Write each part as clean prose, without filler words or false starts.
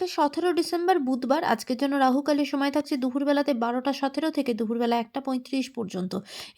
আজকে 17 ডিসেম্বর বুধবার। আজকের জন্য রাহুকালের সময় থাকছে দুপুরবেলাতে 12টা 17 থেকে দুপুরবেলা 1টা 35 পর্যন্ত।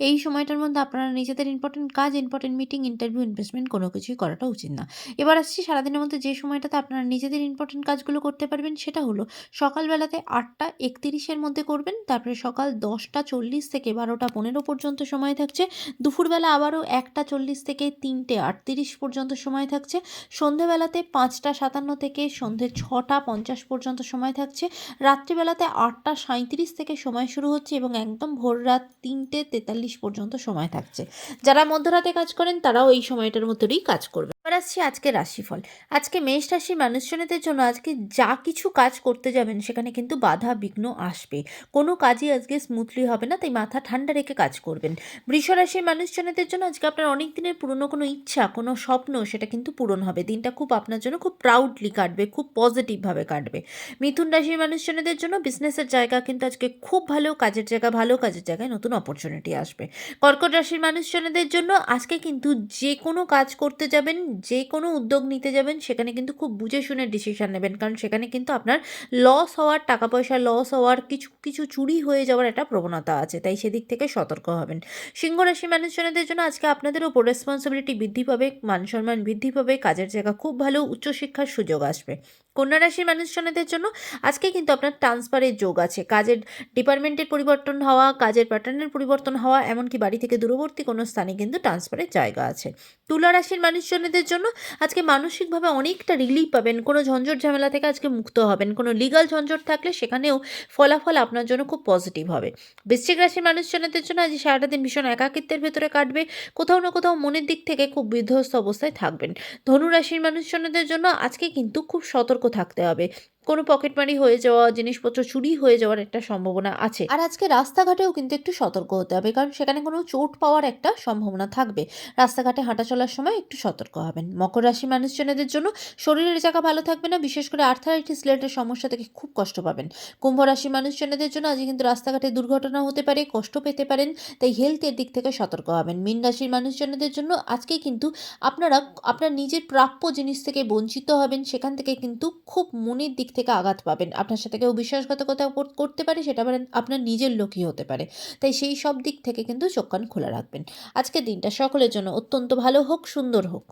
এই সময়টার মধ্যে আপনারা নিজেদের ইম্পর্টেন্ট কাজ, ইম্পর্টেন্ট মিটিং, ইন্টারভিউ, ইনভেস্টমেন্ট কোনো কিছুই করাটা উচিত না। এবার আসছি সারাদিনের মধ্যে যে সময়টাতে আপনারা নিজেদের ইম্পর্টেন্ট কাজগুলো করতে পারবেন সেটা হলো সকালবেলাতে 8টা 31 মধ্যে করবেন। তারপরে সকাল 10টা 40 থেকে 12টা 15 পর্যন্ত সময় থাকছে। দুপুরবেলা আবারও 1টা 40 থেকে 3টে 38 পর্যন্ত সময় থাকছে। সন্ধেবেলাতে 5টা 57 থেকে সন্ধে 6টা 50 পর্যন্ত সময় থাকছে। রাত্রিবেলাতে 8টা 37 থেকে সময় শুরু হচ্ছে এবং একদম ভোর রাত 3টে 43 পর্যন্ত সময় থাকছে। যারা মধ্যরাতে কাজ করেন তারাও এই সময়টার মধ্যেই কাজ করবে। এবার আসছি আজকে রাশিফল। আজকে মেষ রাশির মানুষজনদের জন্য আজকে যা কিছু কাজ করতে যাবেন সেখানে কিন্তু বাধা বিঘ্ন আসবে। কোনো কাজই আজকে স্মুথলি হবে না, তাই মাথা ঠান্ডা রেখে কাজ করবেন। বৃষ রাশির মানুষজনদের জন্য আজকে আপনার অনেক দিনের পুরনো কোনো ইচ্ছা, কোনো স্বপ্ন সেটা কিন্তু পূরণ হবে। দিনটা খুব আপনার জন্য খুব প্রাউডলি কাটবে, খুব পজিটিভভাবে কাটবে। মিথুন রাশির মানুষজনদের জন্য বিজনেসের জায়গা কিন্তু আজকে খুব ভালো, কাজের জায়গা ভালো, কাজের জায়গায় নতুন অপরচুনিটি আসবে। কর্কট রাশির মানুষজনদের জন্য আজকে কিন্তু যে কোনো কাজ করতে যাবেন, যে কোনো উদ্যোগ নিতে যাবেন সেখানে কিন্তু খুব বুঝে শুনে ডিসিশন নেবেন, কারণ সেখানে কিন্তু আপনার লস হওয়ার, টাকা পয়সা লস হওয়ার, কিছু কিছু চুরি হয়ে যাওয়ার একটা প্রবণতা আছে, তাই সেদিক থেকে সতর্ক হবেন। সিংহ রাশি মানুষজনদের জন্য আজকে আপনাদের ওপর রেসপন্সিবিলিটি বৃদ্ধি পাবে, মান সম্মান বৃদ্ধি পাবে, কাজের জায়গা খুব ভালো, উচ্চশিক্ষার সুযোগ আসবে। কন্যা রাশির মানুষজনদের জন্য আজকে কিন্তু আপনার ট্রান্সফারের যোগ আছে, কাজের ডিপার্টমেন্টের পরিবর্তন হওয়া, কাজের প্যাটার্নের পরিবর্তন হওয়া, এমনকি বাড়ি থেকে দূরবর্তী কোনো স্থানে কিন্তু ট্রান্সফারের জায়গা আছে। তুলা রাশির মানুষজনদের জন্য আজকে মানসিকভাবে অনেকটা রিলিফ পাবেন, কোনো ঝঞ্ঝট ঝামেলা থেকে আজকে মুক্ত হবেন, কোনো লিগাল ঝঞ্ঝট থাকলে সেখানেও ফলাফল আপনার জন্য খুব পজিটিভ হবে। বৃশ্চিক রাশির মানুষজনদের জন্য আজ সারাটা দিন ভীষণ একাকিত্বের ভেতরে কাটবে, কোথাও না কোথাও মনের দিক থেকে খুব বিধ্বস্ত অবস্থায় থাকবেন। ধনু রাশির মানুষজনদের জন্য আজকে কিন্তু খুব সতর্ক থাকতে হবে, কোনো পকেটমারি হয়ে যাওয়া, জিনিসপত্র চুরি হয়ে যাওয়ার একটা সম্ভাবনা আছে। আর আজকে রাস্তাঘাটেও কিন্তু একটু সতর্ক হতে হবে, কারণ সেখানে কোনো চোট পাওয়ার একটা সম্ভাবনা থাকবে। রাস্তাঘাটে হাঁটা চলার সময় একটু সতর্ক হবেন। মকর রাশি মানুষজনদের জন্য শরীরের জায়গা ভালো থাকবে না, বিশেষ করে আর্থারাইটিস রিলেটেড সমস্যা থেকে খুব কষ্ট পাবেন। কুম্ভ রাশি মানুষজনদের জন্য আজকে কিন্তু রাস্তাঘাটে দুর্ঘটনা হতে পারে, কষ্ট পেতে পারেন, তাই হেলথের দিক থেকে সতর্ক হবেন। মীন রাশির মানুষজনদের জন্য আজকে কিন্তু আপনারা আপনার নিজের প্রাপ্য জিনিস থেকে বঞ্চিত হবেন, সেখান থেকে কিন্তু খুব মনের দিক থেকে আঘাত পাবেন। আপনার সাথে কেউ বিশ্বাসঘাতকতা করতে পারে, সেটা আবার আপনার নিজের লোকই হতে পারে, তাই সেই সব দিক থেকে কিন্তু চোখ কান খোলা রাখবেন। আজকের দিনটা সকলের জন্য অত্যন্ত ভালো হোক, সুন্দর হোক।